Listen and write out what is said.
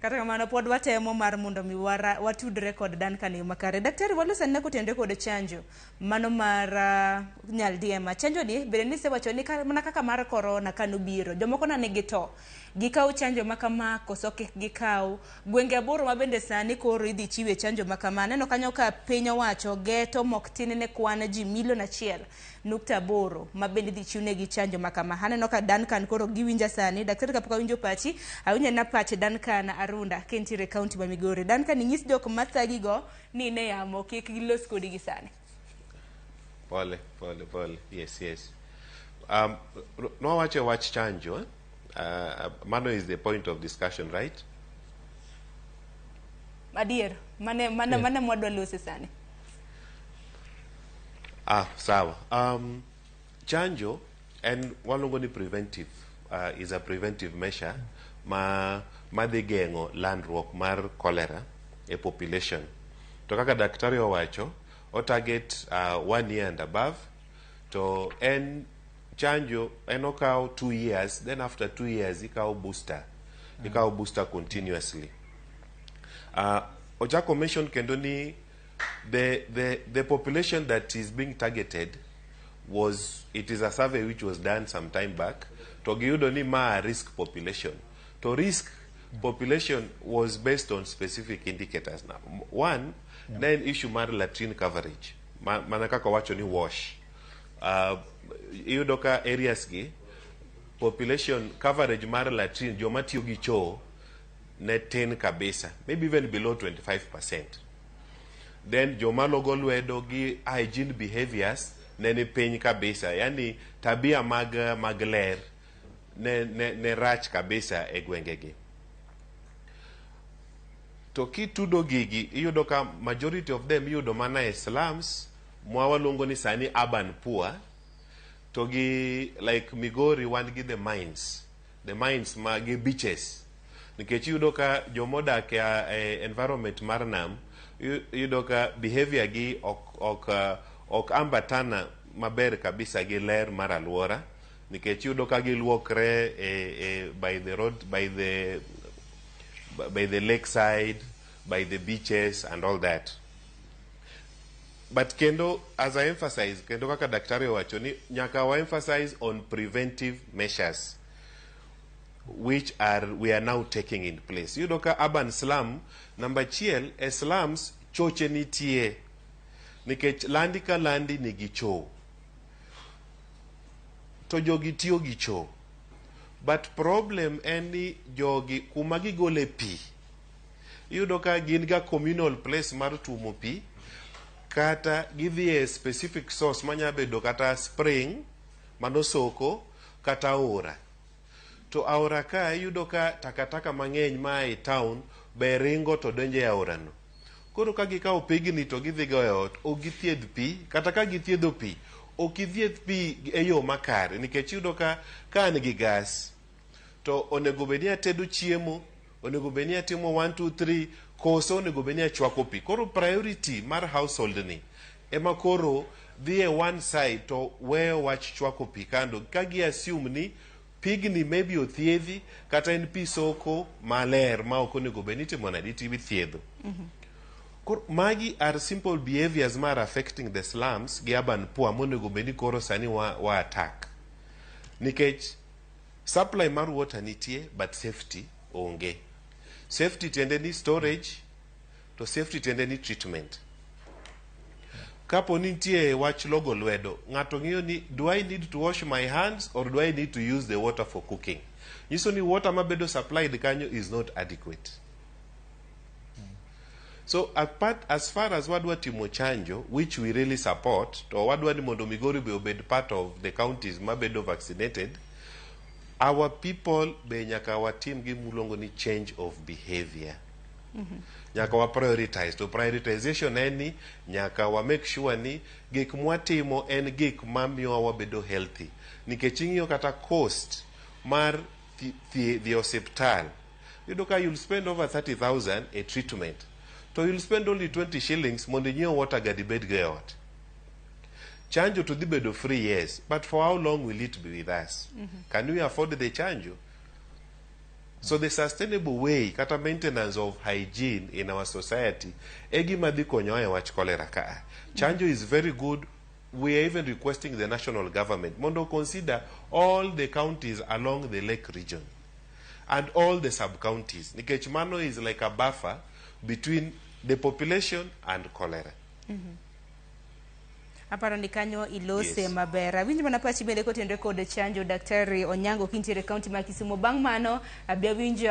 Kata kamano pod watemo mar mondo mi watudre kod Duncan yo makare. Daktari walusa ne kutende kod chanjo mano mar nyaldiema. Chanjo ni bende ni sewacho ni mana kaka mar corona kanobiro. Jomoko na nigi to. Gikaw chanjo makama koso kik gikaw. Gwenge aboro mabende sani koro idhi chiwe chanjo makama. Neno kanyo ka piny owacho geto mok tin ne kwan ji milion 1.8 mabende idhi chiwne gi chanjo makama. Haneno ka Duncan koro giwinja sani. Daktari kapok awinjo pachi, awinja na pachi Duncan Arunda kentire county ma Migori. Duncan ing'is jok mathagi go ni ne yamo kik gilos kodi gi sani. Pole. Yes. No watch chanjo. Mano is the point of discussion, right? Adier, mane mwadwa lose sani. Sawa. Chanjo and waluongo ni preventive is a preventive measure madhi geng'o landruok mar cholera e population. To kaka daktari owacho, o target 1 year and above. To en chanjo en okaw 2 years, then after 2 years ikaw booster. Ikaw booster continuously. Ojako mention kendo ni the population that is being targeted it is a survey which was done some time back. To giyudo ni ma risk population. To risk population was based on specific indicators. Now, one, then issue mar latrine coverage. Mana kaka wacho ni wash. Iyudo ka areas gi population coverage mar latrine joma tiyo gi choo ne tin kabisa, maybe even below 25%. Then joma logo lwedo gi hygiene behaviors ne ni piny kabisa, yani tabia mag ler ne rach kabisa e gwenge gi. To kitudo gigi iyudo ka majority of them iyudo mana e slums, mwawaluongo ni sani urban poor. To gi like Migori wan gi the mines ma gi beaches. Nikech iyudo ka jomodak e environment mar nam, iyudo ka behavior gi ok ambatana maber kabisa gi ler mar alwora. Nikech iyudo ka giluokre by the road, by the lakeside, by the beaches and all that. But kendo, as I emphasize, kendo kaka daktari wacho ni nyaka wa emphasize on preventive measures which we are now taking in place. Yudo ka urban slum, number chiel, slums choche nitie. Nikech landi ka landi nigi choo. To jogi tiyo gi choo. But problem en ni jogi kuma gigole pi. Yudo ka gin ga communal place mar tumo pi. Kata gidhi a specific source manya bedo kata spring manosoko kata aora. To aora ka yudo ka takataka mang'eny ma e town be ringo to donje e aora no. Koro ka gikawo pigni to gidhi go e ot, o githiedh pi, kata ka githiedho pi, ok githiedh pi e yo makare, nikech yudo ka an gi gas to onego bedni atedo chiemo, onego bedni atimo 1 2 3, koso onego bedni achwako pi. Koro priority mar household ni ema koro dhi e one side to weyo wach chwako pi kando, ka gi assume ni pigni maybe othiedhi kata en pi soko maler ma ok onego bedni timo nadi tibi thiedho. Koro magi are simple behaviors mar affecting the slums gi urban poor monego bedni koro sani wa attack. Nikech supply mar water nitie but safety onge. Safety tiende ni storage, to safety tiende ni treatment. Kapo nitie wach logo lwedo, ng'ato ng'iyo ni, do I need to wash my hands or do I need to use the water for cooking? Nyiso ni water mabedo supplied kanyo is not adequate. So as far as wadwa timo chanjo, which we really support, to wadwa ni mondo Migori be obed part of the counties mabedo vaccinated, our people be nyaka watim gi mulongo ni change of behavior. Nyaka wa prioritize. To prioritization en nyaka wa make sure ni gik mwatimo en gik mamiyo wabedo healthy. Nikech ing'iyo kata cost mar the hospital, yudo ka you'll spend over 30,000 a treatment. So you'll spend only 20 shillings mondo nyiew water gadi bed go ot. Chanjo to the bedo free, yes, but for how long will it be with us? Can we afford the chanjo? So the sustainable way kata maintenance of hygiene in our society gima dhi konyo e wach cholera ka. Chanjo is very good. We are even requesting the national government mondo consider all the counties along the lake region and all the sub-counties. Nikech mano is like a buffer between the population and cholera. Aparo ni kanyo ilose Yes. maber. Awinjo mana pachi bende kotenre kod chanjo Daktari Onyango kintiere kaunti ma Kisumu. Bang' mano abia winjo